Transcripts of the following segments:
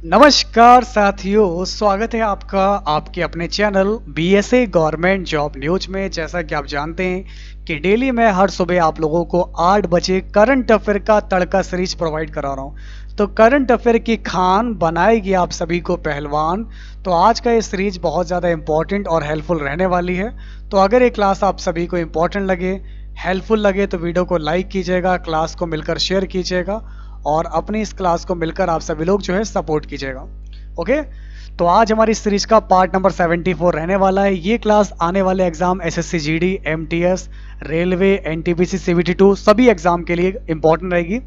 नमस्कार साथियों, स्वागत है आपका आपके अपने channel BSA government job news में। जैसा कि आप जानते हैं कि डेली मैं हर सुबह आप लोगों को 8 बजे करंट अफेयर का तड़का सीरीज प्रोवाइड करा रहा हूं। तो करंट अफेयर की खान बनाएगी आप सभी को पहलवान। तो आज का ये सीरीज बहुत ज़्यादा इंपॉर्टेंट और हेल्पफुल रहने वाली है। तो अगर ये क्लास आप सभी को इंपॉर्टेंट लगे, हेल्पफुल लगे तो वीडियो को लाइक कीजिएगा, क्लास को मिलकर शेयर कीजिएगा और अपनी इस क्लास को मिलकर आप सभी लोग जो है सपोर्ट कीजिएगा। ओके, तो आज हमारी सीरीज का पार्ट नंबर 74 रहने वाला है। ये क्लास आने वाले exam SSC GD, MTS, railway, NTPC, CBT two सभी एग्जाम के लिए इंपॉर्टेंट रहेगी।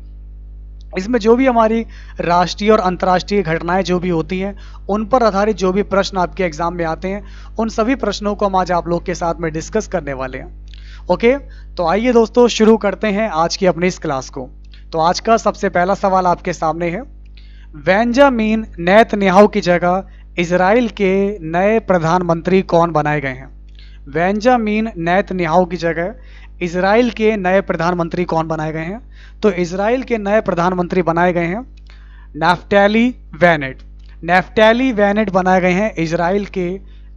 इसमें जो भी हमारी राष्ट्रीय और अंतर्राष्ट्रीय घटनाएं जो भी होती हैं उन पर आधारित जो भी प्रश्न आपके एग्जाम में आते हैं उन सभी प्रश्नों को हम आज आप लोग के साथ में डिस्कस करने वाले हैं। ओके, तो आइए दोस्तों शुरू करते हैं आज की अपनी इस क्लास को। तो आज का सबसे पहला सवाल आपके सामने है, बेंजामिन नेतन्याहू की जगह इजराइल के नए प्रधानमंत्री कौन बनाए गए हैं? बेंजामिन नेतन्याहू की जगह इजराइल के नए प्रधानमंत्री कौन बनाए गए हैं? तो इजराइल के नए प्रधानमंत्री बनाए गए हैं नफ्ताली बेनेट। नफ्ताली बेनेट बनाए गए हैं इजराइल के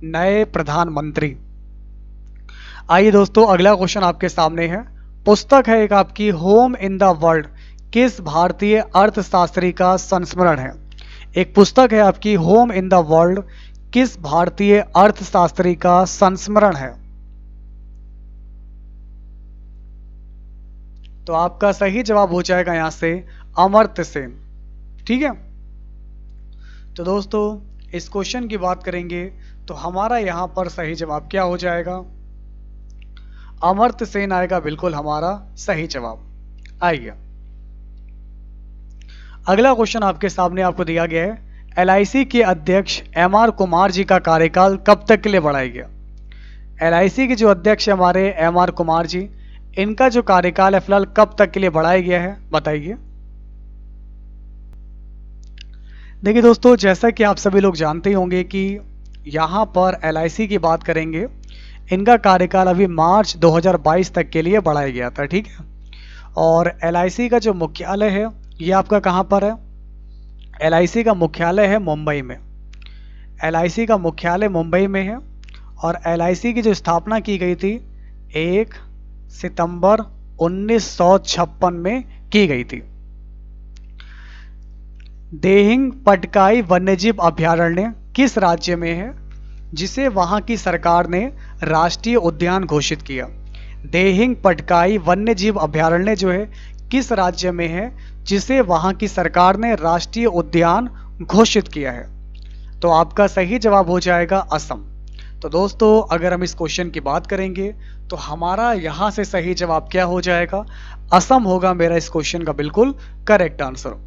नए प्रधानमंत्री। आइए दोस्तों अगला क्वेश्चन आपके सामने है। पुस्तक है एक आपकी होम इन द वर्ल्ड किस भारतीय अर्थशास्त्री का संस्मरण है? एक पुस्तक है आपकी होम इन द वर्ल्ड किस भारतीय अर्थशास्त्री का संस्मरण है? तो आपका सही जवाब हो जाएगा यहां से अमर्त्य सेन। ठीक है, तो दोस्तों इस क्वेश्चन की बात करेंगे तो हमारा यहां पर सही जवाब क्या हो जाएगा? अमर्त्य सेन आएगा बिल्कुल हमारा सही जवाब। आइए अगला क्वेश्चन आपके सामने आपको दिया गया है, एलआईसी के अध्यक्ष एमआर कुमार जी का कार्यकाल कब तक के लिए बढ़ाया गया? एलआईसी के जो अध्यक्ष है हमारे एमआर कुमार जी, इनका जो कार्यकाल है फिलहाल कब तक के लिए बढ़ाया गया है बताइए। देखिए दोस्तों, जैसा कि आप सभी लोग जानते ही होंगे कि यहाँ पर एलआईसी की बात करेंगे, इनका कार्यकाल अभी मार्च 2022 तक के लिए बढ़ाया गया था। ठीक है, और एलआईसी का जो मुख्यालय है ये आपका कहाँ पर है? एलआईसी का मुख्यालय है मुंबई में। एलआईसी का मुख्यालय मुंबई में है और एलआईसी की जो स्थापना की गई थी 1 सितंबर 1956 में की गई थी। देहिंग पटकाई वन्यजीव अभयारण्य किस राज्य में है जिसे वहां की सरकार ने राष्ट्रीय उद्यान घोषित किया? देहिंग पटकाई वन्यजीव अभयारण्य जो है किस राज्य में है जिसे वहां की सरकार ने राष्ट्रीय उद्यान घोषित किया है? तो आपका सही जवाब हो जाएगा असम। तो दोस्तों अगर हम इस क्वेश्चन की बात करेंगे तो हमारा यहां से सही जवाब क्या हो जाएगा? असम होगा मेरा इस क्वेश्चन का बिल्कुल करेक्ट आंसर।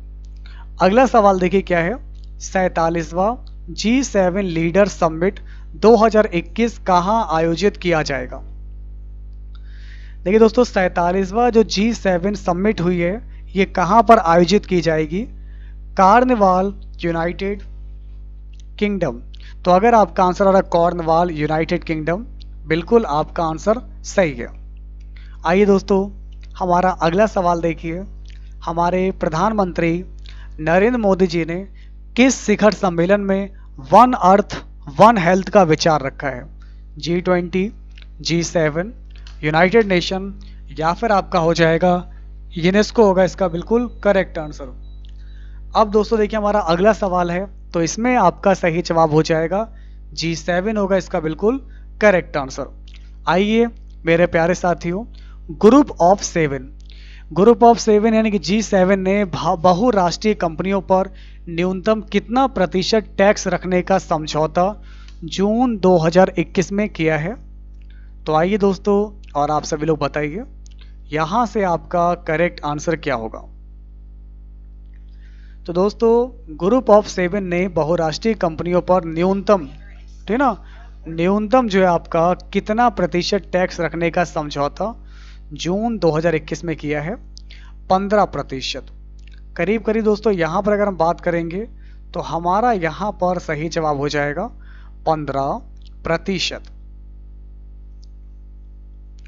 अगला सवाल देखिए क्या है, 47वां G7 लीडर समिट 2021 कहां आयोजित किया जाएगा? देखिए दोस्तों, 47वां जो G7 समिट हुई है ये कहां पर आयोजित की जाएगी? Carnival United kingdom. तो अगर आपका आंसर आ रहा है कॉर्नवाल यूनाइटेड किंगडम, बिल्कुल आपका आंसर सही है। आइए दोस्तों हमारा अगला सवाल देखिए, हमारे प्रधानमंत्री नरेंद्र मोदी जी ने किस शिखर सम्मेलन में वन अर्थ वन हेल्थ का विचार रखा है? G20, G7, यूनाइटेड नेशन या फिर आपका हो जाएगा यूनेस्को होगा इसका बिल्कुल करेक्ट आंसर। अब दोस्तों देखिए हमारा अगला सवाल है, तो इसमें आपका सही जवाब हो जाएगा G7 होगा इसका बिल्कुल करेक्ट आंसर। आइए मेरे प्यारे साथियों, ग्रुप ऑफ सेवन यानी कि G7 ने बहुराष्ट्रीय कंपनियों पर न्यूनतम कितना प्रतिशत टैक्स रखने का समझौता जून 2021 में किया है? तो आइए दोस्तों और आप सभी लोग बताइए यहां से आपका करेक्ट आंसर क्या होगा? तो दोस्तों ग्रुप ऑफ 7 ने बहुराष्ट्रीय कंपनियों पर न्यूनतम, ठीक ना, न्यूनतम जो है आपका कितना प्रतिशत टैक्स रखने का समझौता जून 2021 में किया है? 15%। करीब करीब दोस्तों यहां पर अगर हम बात करेंगे तो हमारा यहां पर सही जवाब हो जाएगा 15%।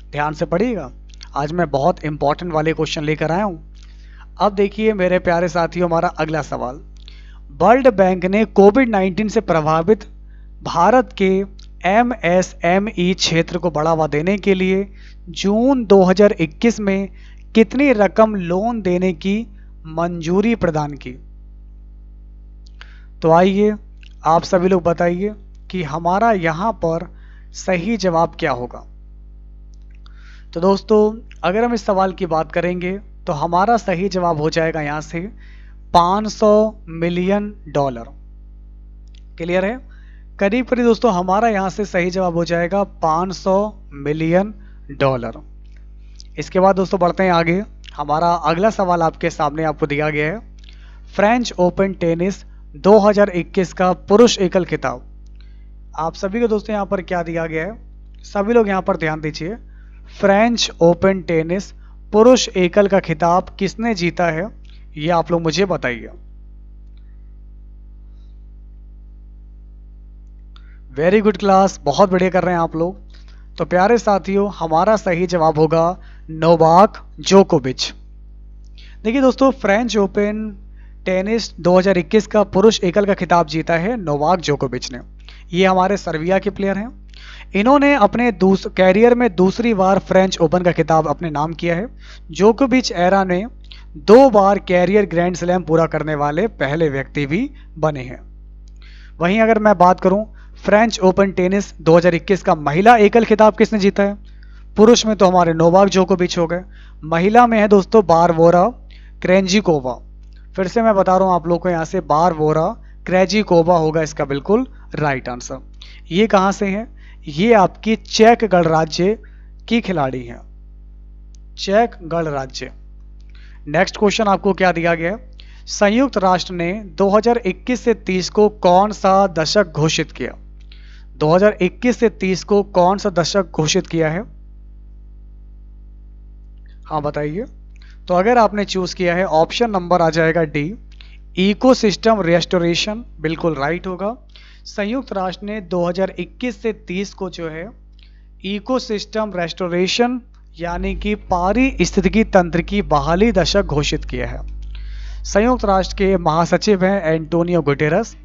ध्यान से पढ़िएगा, आज मैं बहुत इंपॉर्टेंट वाले क्वेश्चन लेकर आया हूं। अब देखिए मेरे प्यारे साथियों हमारा अगला सवाल, वर्ल्ड बैंक ने कोविड-19 से प्रभावित भारत के एमएसएमई क्षेत्र को बढ़ावा देने के लिए जून 2021 में कितनी रकम लोन देने की मंजूरी प्रदान की? तो आइए आप सभी लोग बताइए कि हमारा यहाँ पर सही जवाब क्या होगा। तो दोस्तों अगर हम इस सवाल की बात करेंगे तो हमारा सही जवाब हो जाएगा यहाँ से 500 मिलियन डॉलर। क्लियर है? करीब करीब दोस्तों हमारा यहाँ से सही जवाब हो जाएगा 500 मिलियन डॉलर। इसके बाद दोस्तों बढ़ते हैं आगे। हमारा अगला सवाल आपके सामने आपको दिया गया है। फ्रेंच ओपन टेनिस 2021 का पुरुष एकल खिताब। आप सभी को दोस्तों यहाँ पर क्या दिया गया है, सभी लोग यहाँ पर ध्यान दीजिए। फ्रेंच ओपन टेनिस पुरुष एकल का खिताब किसने जीता है, ये आप लोग मुझे बताइए। वेरी गुड क्लास, बहुत बढ़िया कर रहे हैं आप लोग। तो प्यारे साथियों हमारा सही जवाब होगा नोवाक जोकोविच। देखिए दोस्तों फ्रेंच ओपन टेनिस 2021 का पुरुष एकल का खिताब जीता है नोवाक जोकोविच ने। ये हमारे सर्बिया के प्लेयर हैं। इन्होंने अपने कैरियर में दूसरी बार फ्रेंच ओपन का खिताब अपने नाम किया है। जोकोविच एरा ने 2 बार कैरियर ग्रैंड स्लैम पूरा करने वाले पहले व्यक्ति भी बने हैं। वहीं अगर मैं बात करूं फ्रेंच ओपन टेनिस 2021 का महिला एकल खिताब किसने जीता है? पुरुष में तो हमारे नोवाक जोकोविच हो गए, महिला में है दोस्तों बारबोरा क्रेंजिकोवा। फिर से मैं बता रहा हूं आप लोग को, यहाँ से बारबोरा क्रेंजिकोवा होगा इसका बिल्कुल राइट आंसर। ये कहां से है? ये आपकी चेक गणराज्य की खिलाड़ी हैं, चेक गणराज्य। नेक्स्ट क्वेश्चन आपको क्या दिया गया है? संयुक्त राष्ट्र ने 2021 से 30 को कौन सा दशक घोषित किया? 2021 से 30 को कौन सा दशक घोषित किया है? हाँ बताइए। तो अगर आपने चूज किया है ऑप्शन नंबर आ जाएगा डी, इकोसिस्टम रेस्टोरेशन, बिल्कुल राइट होगा। संयुक्त राष्ट्र ने 2021 से 30 को जो है इकोसिस्टम रेस्टोरेशन यानी कि पारिस्थितिकी तंत्र की बहाली दशक घोषित किया है। संयुक्त राष्ट्र के महासचिव हैं एंटोनियो गुटेरस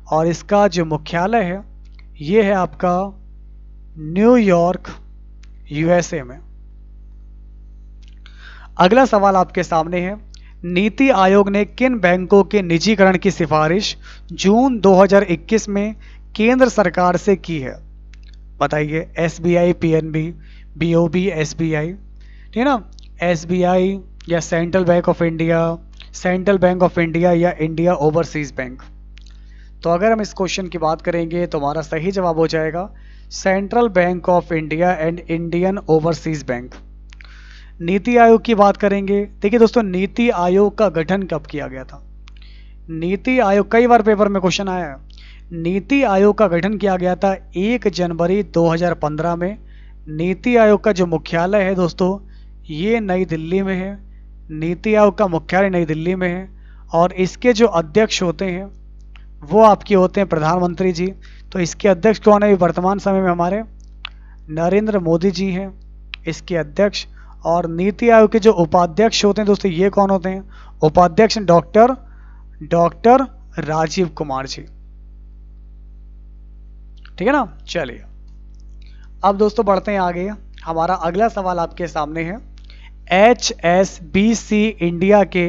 और इसका जो मुख्यालय है ये है आपका न्यूयॉर्क यूएसए में। अगला सवाल आपके सामने है। नीति आयोग ने किन बैंकों के निजीकरण की सिफारिश जून 2021 में केंद्र सरकार से की है? बताइए। एसबीआई, पीएनबी, बीओबी, एसबीआई, ठीक है ना, एसबीआई या central bank of India, central bank of India या इंडिया ओवरसीज बैंक। तो अगर हम इस क्वेश्चन की बात करेंगे तो हमारा सही जवाब हो जाएगा central bank of India and Indian overseas bank. NITI Aayog की बात करेंगे। देखिए दोस्तों नीति आयोग का गठन कब किया गया था? नीति आयोग कई बार पेपर में क्वेश्चन आया है। नीति आयोग का गठन किया गया था 1 जनवरी 2015 में। नीति आयोग का जो मुख्यालय है दोस्तों ये नई दिल्ली में है। नीति आयोग का मुख्यालय नई दिल्ली में है और इसके जो अध्यक्ष होते हैं वो आपके होते हैं प्रधानमंत्री जी। तो इसके अध्यक्ष कौन है? वर्तमान समय में हमारे नरेंद्र मोदी जी हैं इसके अध्यक्ष। और नीति आयोग के जो उपाध्यक्ष होते हैं दोस्तों ये कौन होते हैं? उपाध्यक्ष डॉक्टर राजीव कुमार जी, ठीक है ना। चलिए अब दोस्तों बढ़ते हैं आगे। हमारा अगला सवाल आपके सामने है। HSBC इंडिया के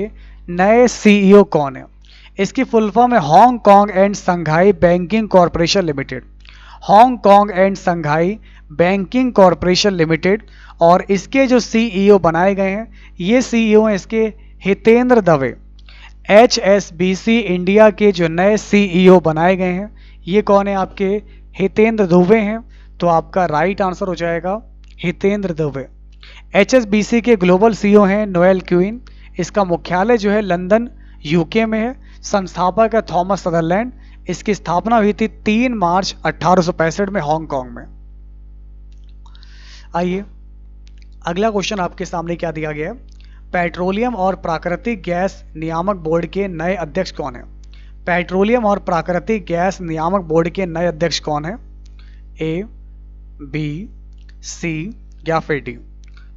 नए सीईओ कौन है? इसकी फुल फॉर्म है Hong Kong and Shanghai banking corporation limited. Hong Kong and Shanghai banking corporation limited. और इसके जो सीईओ बनाए गए हैं ये सीईओ हैं इसके हितेंद्र दवे। HSBC इंडिया के जो नए सीईओ बनाए गए हैं ये कौन है? आपके हितेंद्र दुबे हैं। तो आपका राइट आंसर हो जाएगा हितेंद्र दुबे। HSBC के ग्लोबल सीईओ हैं नोएल क्वीन। इसका मुख्यालय जो है लंदन यूके में है। संस्थापक है थॉमस सदरलैंड। इसकी स्थापना हुई थी 3 मार्च 1865 में हांगकांग में। आइए अगला क्वेश्चन आपके सामने क्या दिया गया है। पेट्रोलियम और प्राकृतिक गैस नियामक बोर्ड के नए अध्यक्ष कौन है? पेट्रोलियम और प्राकृतिक गैस नियामक बोर्ड के नए अध्यक्ष कौन है? ए, बी, सी या फिर डी?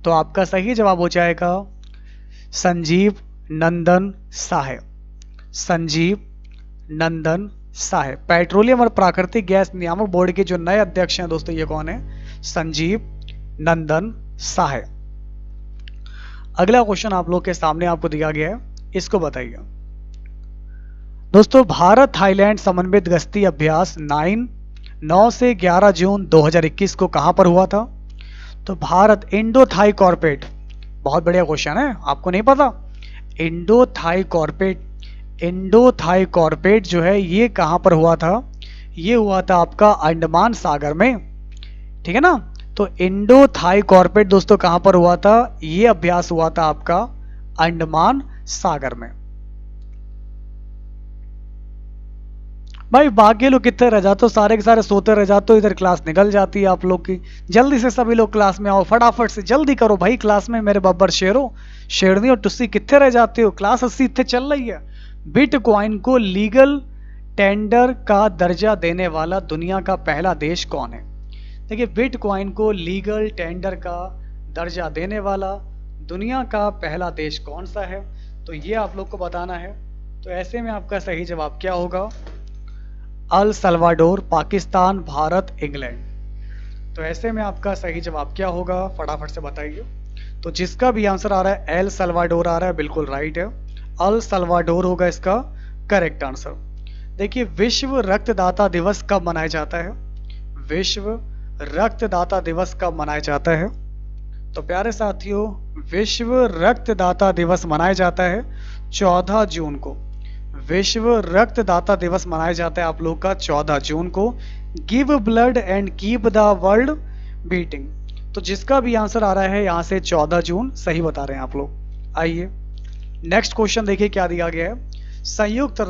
तो आपका सही जवाब हो जाएगा संजीव नंदन साहे। संजीव नंदन साहे। पेट्रोलियम और प्राकृतिक गैस नियामक बोर्ड के जो नए अध्यक्ष हैं दोस्तों, ये कौन है? संजीव नंदन साहे। अगला क्वेश्चन आप लोग के सामने आपको दिया गया है, इसको बताइए दोस्तों। भारत थाईलैंड समन्वित गश्ती अभ्यास 9 से 11 जून 2021 को कहां पर हुआ था? तो भारत इंडो थाई कॉर्पोरेट, बहुत बढ़िया क्वेश्चन है, आपको नहीं पता? इंडो थाई कॉर्पोरेट जो है ये कहां पर हुआ था? ये हुआ था आपका अंडमान सागर में, ठीक है ना। तो इंडो थाई कॉर्पोरेट दोस्तों कहां पर हुआ था? ये अभ्यास हुआ था आपका अंडमान सागर में। भाई बाकी लोग कितने रह जाते हो, सारे के सारे सोते रह जाते हो, इधर क्लास निकल जाती है आप लोग की। जल्दी से सभी लोग क्लास में आओ, फटाफट से जल्दी करो भाई क्लास में, मेरे बब्बर शेरो शेरनी और टुस्सी कितने रह जाते हो? क्लास 80 इतने चल रही है। बिटकॉइन को लीगल टेंडर का दर्जा देने वाला दुनिया का पहला देश कौन है? देखिए बिटकॉइन को लीगल टेंडर का दर्जा देने वाला दुनिया का पहला देश कौन सा है? तो ये आप लोग को बताना है। तो ऐसे में आपका सही जवाब क्या होगा? El Salvador, Pakistan, Bharat, England. तो ऐसे में आपका सही जवाब क्या होगा? फटाफट से बताइए। तो जिसका भी आंसर आ रहा है एल सल्वाडोर आ रहा है, बिल्कुल राइट है, अल सल्वाडोर होगा इसका करेक्ट आंसर। देखिए विश्व रक्तदाता दिवस कब मनाया जाता है? विश्व रक्तदाता दिवस कब मनाया जाता है? तो प्यारे साथियों विश्व रक्तदाता दिवस मनाया जाता है 14 जून को। विश्व रक्तदाता दिवस मनाया जाता है आप लोग का 14 जून को। Give blood and keep the world beating. तो जिसका भी आंसर आ रहा है यहां से 14 जून सही बता रहे हैं आप लोग। आइए नेक्स्ट क्वेश्चन देखिए क्या दिया गया है। संयुक्त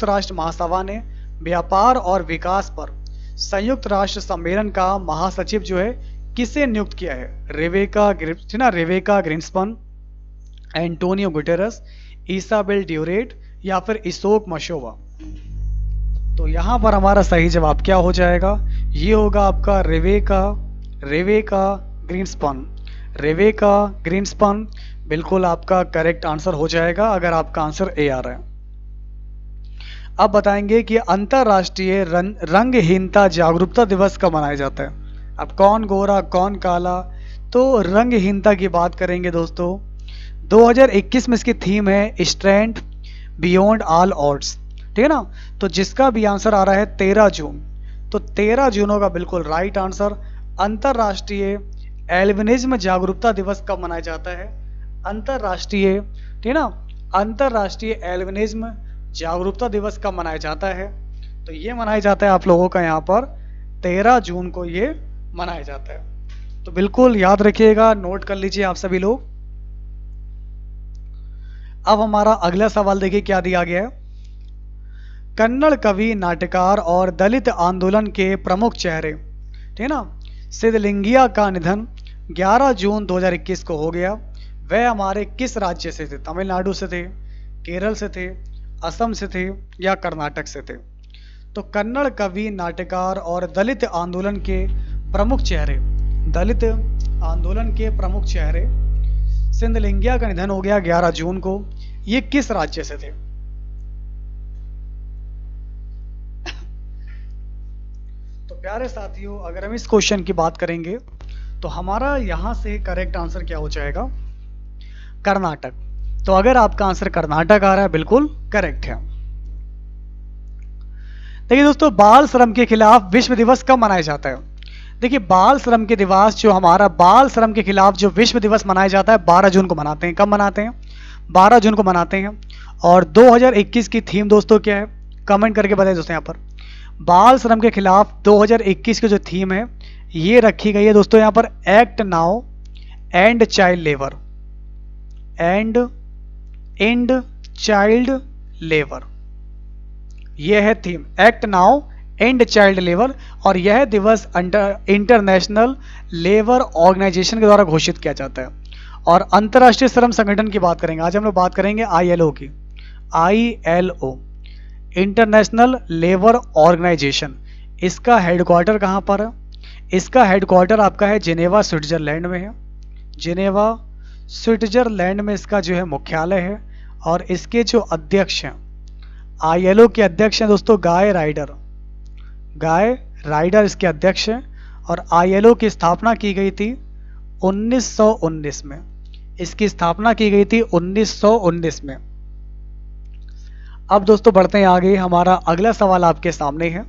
राष्ट्र महासभा ने व्यापार और विकास पर संयुक्त राष्ट्र सम्मेलन का महासचिव जो है किसे नियुक्त किया है? रेवेका ग्रिन्सपन, एंटोनियो गुटेरस, इसाबेल ड्यूरेट या फिर इशोक मशोवा। तो यहां पर हमारा सही जवाब क्या हो जाएगा? ये होगा आपका रेवेका ग्रिन्सपन बिल्कुल आपका करेक्ट आंसर हो जाएगा अगर आपका आंसर ए आ रहा है। अब बताएंगे कि अंतरराष्ट्रीय रंगहीनता जागरूकता दिवस कब मनाया जाता है? अब कौन गोरा कौन काला, तो रंगहीनता की बात करेंगे दोस्तों। 2021 में इसकी थीम है स्ट्रेंथ बियॉन्ड ऑल ऑड्स, ठीक है ना। तो जिसका भी आंसर आ रहा है 13 जून, तो 13 जून होगा बिल्कुल राइट आंसर। अंतरराष्ट्रीय एल्बिनिज्म जागरूकता दिवस कब मनाया जाता है? अंतरराष्ट्रीय, ठीक है ना, अंतरराष्ट्रीय एल्बिनिज्म जागरूकता दिवस कब मनाया जाता है? तो ये मनाया जाता है आप लोगों का यहाँ पर 13 जून को ये मनाया जाता है। तो बिल्कुल याद रखिएगा, नोट कर लीजिए आप सभी लोग। अब हमारा अगला सवाल देखिए क्या दिया गया है। कन्नड़ कवि, नाटककार और दलित आंदोलन के प्रमुख चेहरे, ठीक है ना, सिद्धलिंगिया का निधन 11 जून 2021 को हो गया। वह हमारे किस राज्य से थे? तमिलनाडु से थे, केरल से थे, असम से थे या कर्नाटक से थे? तो कन्नड़ कवि, नाटककार और दलित आंदोलन के प्रमुख चेहरे सिद्धलिंगिया का निधन हो गया 11 जून को। ये किस राज्य से थे? तो प्यारे साथियों अगर हम इस क्वेश्चन की बात करेंगे तो हमारा यहां से करेक्ट आंसर क्या हो जाएगा? कर्नाटक। तो अगर आपका आंसर कर्नाटक आ रहा है बिल्कुल करेक्ट है। देखिए दोस्तों बाल श्रम के खिलाफ विश्व दिवस कब मनाया जाता है? देखिए बाल श्रम के दिवस जो हमारा बाल श्रम के खिलाफ जो विश्व दिवस मनाया जाता है 12 जून को मनाते हैं। कब मनाते हैं? 12 जून को मनाते हैं। और 2021 की थीम दोस्तों क्या है? कमेंट करके बताइए दोस्तों। यहाँ पर बाल श्रम के खिलाफ 2021 की जो थीम है ये रखी गई है दोस्तों यहाँ पर act now and child labour. यह है theme, act now and child labour. और यह दिवस इंटरनेशनल लेबर ऑर्गेनाइजेशन के द्वारा घोषित किया जाता है। और अंतर्राष्ट्रीय श्रम संगठन की बात करेंगे आज हम लोग, बात करेंगे ILO की। ILO इंटरनेशनल लेबर ऑर्गेनाइजेशन, इसका हेडक्वार्टर कहाँ पर है? इसका हेडक्वार्टर आपका है जिनेवा स्विट्जरलैंड में है। जिनेवा स्विट्जरलैंड में इसका जो है मुख्यालय है। और इसके जो अध्यक्ष हैं आईएलओ के अध्यक्ष हैं दोस्तों गाय राइडर। गाय राइडर इसके अध्यक्ष हैं और आईएलओ की स्थापना की गई थी 1919 में। इसकी स्थापना की गई थी 1919 में। अब दोस्तों बढ़ते हैं आगे, हमारा अगला सवाल आपके सामने है।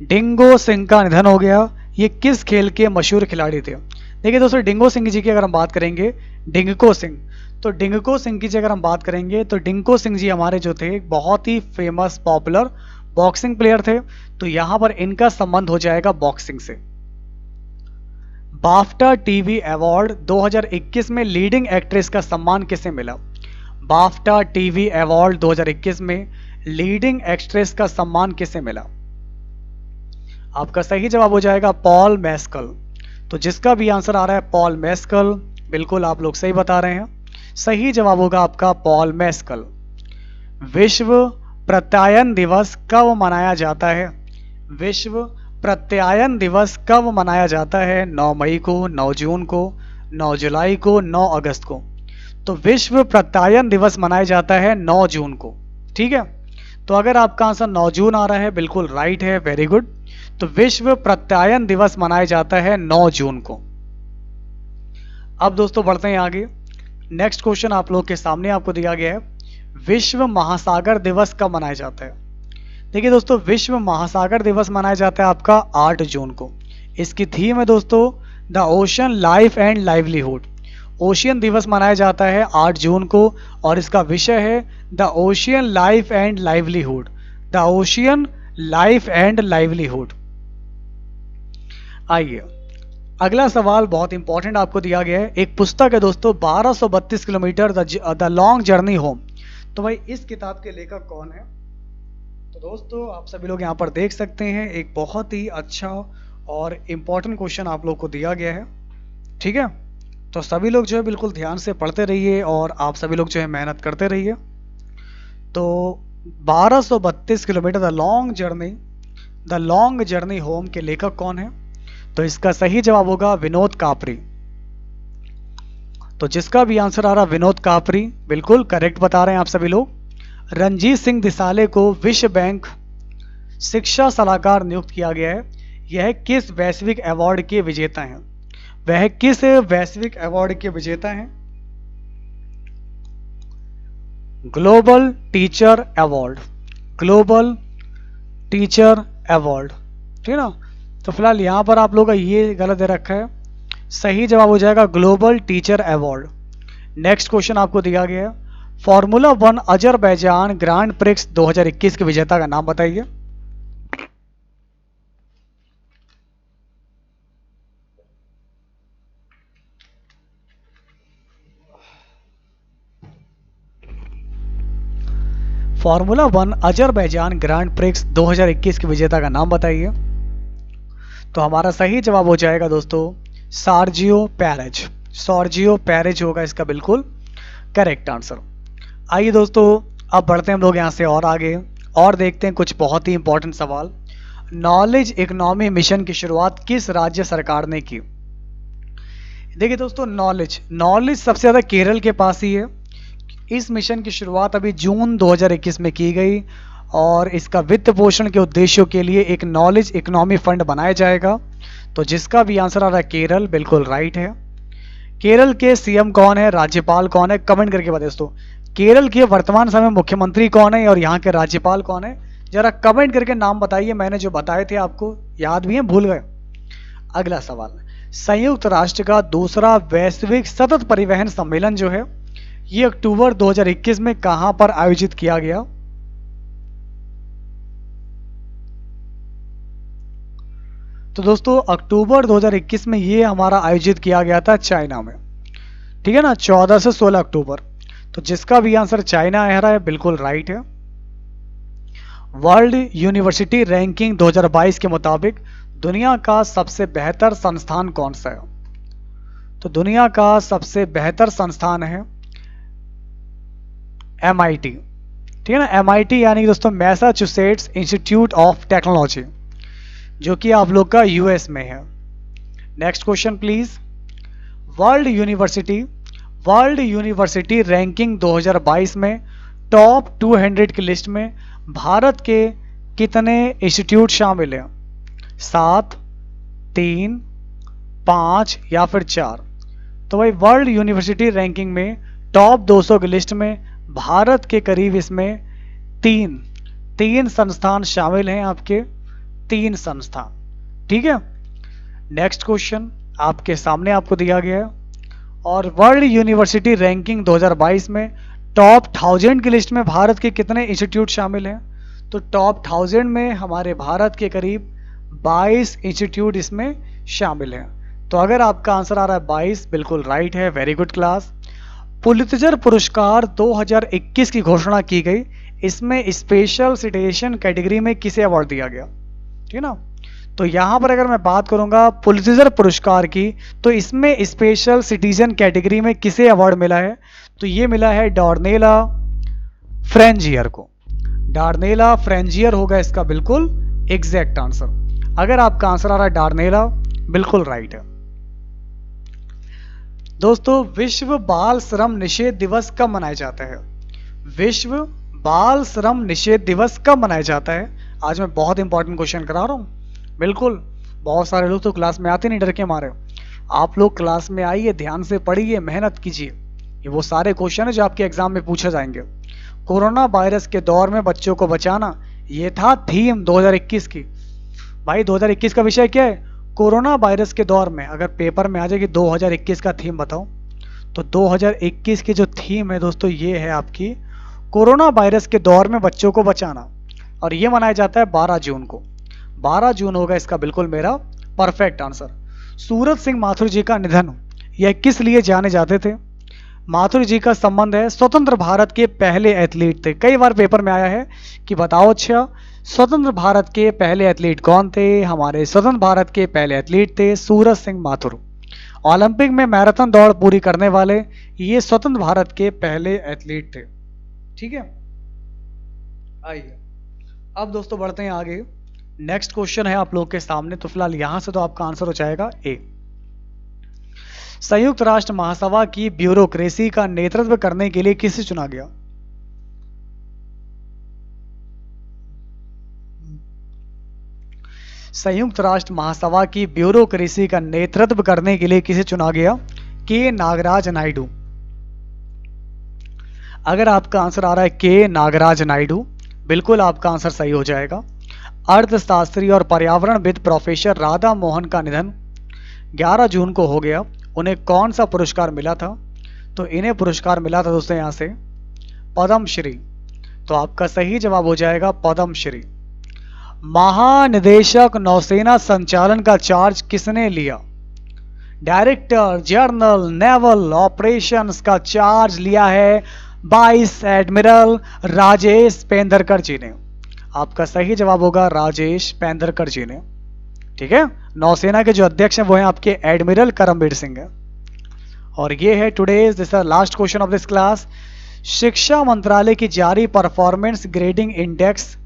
डिंगो सिंह का निधन हो गया, ये किस खेल के मशहूर खिलाड़ी थे? देखिए दोस्तों, डिंगो सिंह जी की अगर हम बात करेंगे, डिंगको सिंह, तो डिंगको सिंह की अगर हम बात करेंगे तो डिंगको सिंह जी हमारे जो थे बहुत ही फेमस पॉपुलर बॉक्सिंग प्लेयर थे। तो यहां पर इनका संबंध हो जाएगा बॉक्सिंग से। बाफ्टा टीवी अवार्ड 2021 में लीडिंग एक्ट्रेस का सम्मान किसे मिला? बाफ्टा टीवी अवार्ड 2021 में लीडिंग एक्ट्रेस का सम्मान किसे मिला? आपका सही जवाब हो जाएगा पॉल मैस्कल। तो जिसका भी आंसर आ रहा है पॉल मैस्कल, बिल्कुल आप लोग सही बता रहे हैं। सही जवाब होगा आपका पॉल मैस्कल। विश्व प्रत्यायन दिवस कब मनाया जाता है? विश्व प्रत्यायन दिवस कब मनाया जाता है? 9 मई को, 9 जून को, 9 जुलाई को, 9 अगस्त को? तो विश्व प्रत्यायन दिवस मनाया जाता है 9 जून को। ठीक है, तो अगर आपका आंसर 9 जून आ रहा है, बिल्कुल राइट है, वेरी गुड। तो विश्व प्रत्यायन दिवस मनाया जाता है 9 जून को। अब दोस्तों बढ़ते हैं आगे। नेक्स्ट क्वेश्चन आप लोग के सामने आपको दिया गया है, विश्व महासागर दिवस कब मनाया जाता है? देखिए दोस्तों, विश्व महासागर दिवस मनाया जाता है आपका 8 जून को। इसकी थीम है दोस्तों the ocean life and livelihood. Ocean दिवस मनाया जाता है 8 जून को और इसका विषय है the ocean life and livelihood. The ocean life and livelihood. आइए अगला सवाल बहुत इंपॉर्टेंट आपको दिया गया है। एक पुस्तक है दोस्तों 1232 kilometre the long journey home. तो भाई इस किताब के लेखक कौन है? तो दोस्तों आप सभी लोग यहाँ पर देख सकते हैं, एक बहुत ही अच्छा और इम्पोर्टेंट क्वेश्चन आप लोग को दिया गया है। ठीक है, तो सभी लोग जो है बिल्कुल ध्यान से पढ़ते रहिए और आप सभी लोग जो है मेहनत करते रहिए। तो 1232 kilometre the long journey home के लेखक कौन है? तो इसका सही जवाब होगा विनोद कापरी। तो जिसका भी आंसर आ रहा विनोद कापरी, बिल्कुल करेक्ट बता रहे हैं आप सभी लोग। रणजीत सिंह दिसाले को विश्व बैंक शिक्षा सलाहकार नियुक्त किया गया है। यह किस वैश्विक अवार्ड के विजेता हैं? वह किस वैश्विक अवार्ड के विजेता हैं? Global teacher award. Global teacher award, ठीक है ना। तो फिलहाल यहां पर आप लोग का ये गलत दे रखा है, सही जवाब हो जाएगा global teacher award. Next question आपको दिया गया है, फॉर्मूला 1 अजरबैजान ग्रांड प्रिक्स 2021 के विजेता का नाम बताइए। फॉर्मूला 1 अजरबैजान ग्रांड प्रिक्स 2021 के विजेता का नाम बताइए। तो हमारा सही जवाब हो जाएगा दोस्तों सर्जियो पेरेज। सर्जियो पेरेज होगा इसका बिल्कुल करेक्ट आंसर। आइए दोस्तों अब बढ़ते हैं हम लोग यहाँ से और आगे और देखते हैं कुछ बहुत ही इंपॉर्टेंट सवाल। नॉलेज इकोनॉमी मिशन की शुरुआत किस राज्य सरकार ने की? देखिए दोस्तों, नॉलेज सबसे ज़्यादा केरल के पास ही है। इस मिशन की शुरुआत अभी जून 2021 में की गई और इसका वित्त पोषण के उद्देश्यों के लिए एक नॉलेज इकोनॉमी फंड बनाया जाएगा। तो जिसका भी आंसर आ रहा है केरल, बिल्कुल राइट है। केरल के सीएम कौन है, राज्यपाल कौन है, कमेंट करके बताइए दोस्तों। केरल के वर्तमान समय मुख्यमंत्री कौन है और यहाँ के राज्यपाल कौन है, जरा कमेंट करके नाम बताइए। मैंने जो बताए थे आपको याद भी है, भूल गए? अगला सवाल, संयुक्त राष्ट्र का दूसरा वैश्विक सतत परिवहन सम्मेलन जो है ये अक्टूबर 2021 में कहां पर आयोजित किया गया? तो दोस्तों अक्टूबर 2021 में ये हमारा आयोजित किया गया था चाइना में, ठीक है ना, 14 से 16 अक्टूबर। तो जिसका भी आंसर चाइना आ रहा है बिल्कुल राइट है। वर्ल्ड यूनिवर्सिटी रैंकिंग 2022 के मुताबिक दुनिया का सबसे बेहतर संस्थान कौन सा है? तो दुनिया का सबसे बेहतर संस्थान है MIT, ठीक है ना। MIT यानी दोस्तों मैसाचुसेट्स इंस्टीट्यूट ऑफ टेक्नोलॉजी, जो कि आप लोग का यूएस में है। Next question please. World university ranking 2022 में टॉप 200 की लिस्ट में भारत के कितने इंस्टीट्यूट शामिल हैं? 7, 3, 5 या फिर 4? तो भाई वर्ल्ड यूनिवर्सिटी रैंकिंग में टॉप 200 की लिस्ट में भारत के करीब इसमें तीन तीन संस्थान शामिल हैं, आपके 3 संस्थान। ठीक है, नेक्स्ट क्वेश्चन आपके सामने आपको दिया गया है, और वर्ल्ड यूनिवर्सिटी रैंकिंग 2022 में टॉप 1000 की लिस्ट में भारत के कितने इंस्टीट्यूट शामिल हैं? तो टॉप 1000 में हमारे भारत के करीब 22 इंस्टीट्यूट इसमें शामिल हैं। तो अगर आपका आंसर आ रहा है 22, बिल्कुल राइट है, वेरी गुड क्लास। पुलित्जर पुरस्कार 2021 की घोषणा की गई, इसमें स्पेशल सिटिजेन कैटेगरी में किसे अवार्ड दिया गया? ठीक है ना, तो यहां पर अगर मैं बात करूंगा पुलित्जर पुरस्कार की, तो इसमें स्पेशल सिटीजन कैटेगरी में किसे अवार्ड मिला है? तो ये मिला है डॉर्नेला फ्रेंजियर को। डॉर्नेला फ्रेंजियर होगा इसका बिल्कुल एग्जैक्ट आंसर। अगर आपका आंसर आ रहा है डॉर्नेला, बिल्कुल राइट है। दोस्तों, विश्व बाल श्रम निषेध दिवस कब मनाया जाता है? विश्व बाल श्रम निषेध दिवस कब मनाया जाता है? आज मैं बहुत इंपॉर्टेंट क्वेश्चन करा रहा हूं। बिल्कुल, बहुत सारे लोग तो क्लास में आते नहीं डर के मारे। आप लोग क्लास में आइए, ध्यान से पढ़िए, मेहनत कीजिए। ये वो सारे क्वेश्चन है जो आपके एग्जाम में पूछे जाएंगे। कोरोना वायरस के दौर में बच्चों को बचाना, ये था थीम 2021 की। भाई 2021 का विषय क्या है? कोरोना वायरस के दौर में। अगर पेपर में आ जाए कि 2021 का थीम बताओ, तो 2021 की जो थीम है दोस्तों, ये है आपकी कोरोना वायरस के दौर में बच्चों को बचाना, और ये मनाया जाता है 12 जून को। 12 जून होगा इसका बिल्कुल मेरा परफेक्ट आंसर। सूरत सिंह माथुर जी का निधन, यह किस लिए जाने जाते थे? माथुर जी का संबंध है स्वतंत्र भारत के पहले एथलीट थे। कई बार पेपर में आया है कि बताओ अच्छा, स्वतंत्र भारत के पहले एथलीट कौन थे? हमारे स्वतंत्र भारत के पहले एथलीट थे सूरत सिंह माथुर। ओलंपिक में मैराथन दौड़ पूरी करने वाले ये स्वतंत्र भारत के पहले एथलीट थे। ठीक है, आइए अब दोस्तों बढ़ते हैं आगे। नेक्स्ट क्वेश्चन है आप लोग के सामने, तो फिलहाल यहां से तो आपका आंसर हो जाएगा ए। संयुक्त राष्ट्र महासभा की ब्यूरोक्रेसी का नेतृत्व करने के लिए किसे चुना गया? संयुक्त राष्ट्र महासभा की ब्यूरोक्रेसी का नेतृत्व करने के लिए किसे चुना गया? के नागराज नायडू। अगर आपका आंसर आ रहा है के नागराज नायडू, बिल्कुल आपका आंसर सही हो जाएगा। अर्थशास्त्री और पर्यावरणविद प्रोफेसर राधा मोहन का निधन 11 जून को हो गया। उन्हें कौन सा पुरस्कार मिला था? तो इन्हें पुरस्कार मिला था दोस्तों यहां से पद्मश्री। तो आपका सही जवाब हो जाएगा पद्मश्री। महानिदेशक नौसेना संचालन का चार्ज किसने लिया? डायरेक्टर जनरल नेवल ऑपरेशंस का चार्ज लिया है वाइस एडमिरल राजेश पेंदरकर जी ने। आपका सही जवाब होगा राजेश पेंदरकर जी ने। ठीक है, नौसेना के जो अध्यक्ष हैं वो हैं आपके एडमिरल करमबीर सिंह है। और ये है today's this last question of this class. शिक्षा मंत्रालय की जारी परफॉर्मेंस ग्रेडिंग इंडेक्स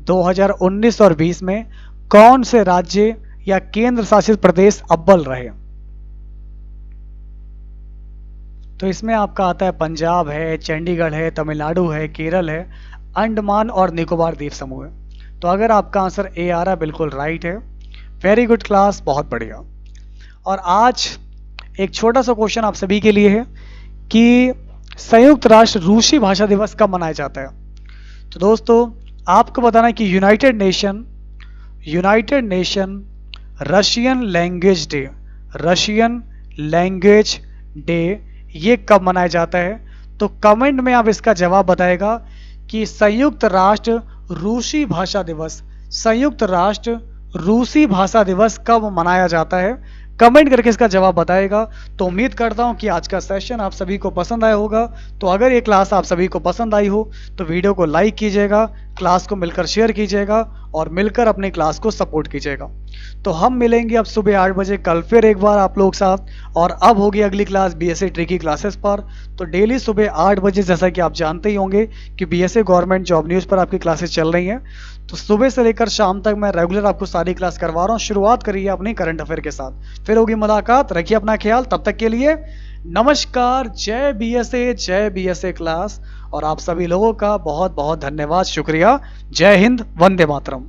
2019 और 20 में कौन से राज्य या केंद्र शासित प्रदेश अव्वल रहे? तो इसमें आपका आता है पंजाब है, चंडीगढ़ है, तमिलनाडु है, केरल है, अंडमान और निकोबार द्वीप समूह है। तो अगर आपका आंसर ए आ रहा है, बिल्कुल राइट है, वेरी गुड क्लास, बहुत बढ़िया। और आज एक छोटा सा क्वेश्चन आप सभी के लिए है कि संयुक्त राष्ट्र रूसी भाषा दिवस कब मनाया जाता है? तो दोस्तों आपको बताना है कि United nation Russian language day ये कब मनाया जाता है? तो कमेंट में आप इसका जवाब बताएगा कि संयुक्त राष्ट्र रूसी भाषा दिवस कब मनाया जाता है। कमेंट करके इसका जवाब बताएगा। तो उम्मीद करता हूं कि आज का सेशन आप सभी को पसंद आया होगा। तो अगर ये क्लास आप सभी को पसंद आई हो तो वीडियो को लाइक कीजिएगा, क्लास को मिलकर शेयर कीजिएगा और मिलकर अपनी क्लास को सपोर्ट कीजिएगा। तो हम मिलेंगे अब सुबह 8 बजे कल फिर एक बार आप लोग साथ। और अब होगी अगली क्लास बीएसए ट्री की क्लासेस पर। तो डेली सुबह 8 बजे, जैसा कि आप जानते ही होंगे कि बीएसए गवर्नमेंट जॉब न्यूज़ पर आपकी क्लासेस चल रही हैं। तो सुबह से लेकर शाम तक मैं रेगुलर आपको सारी क्लास करवा रहा हूँ। शुरुआत करिए अपनी करंट अफेयर के साथ, फिर होगी मुलाकात। रखिए अपना ख्याल, तब तक के लिए नमस्कार। जय बीएसए क्लास। और आप सभी लोगों का बहुत बहुत धन्यवाद, शुक्रिया। जय हिंद, वंदे मातरम।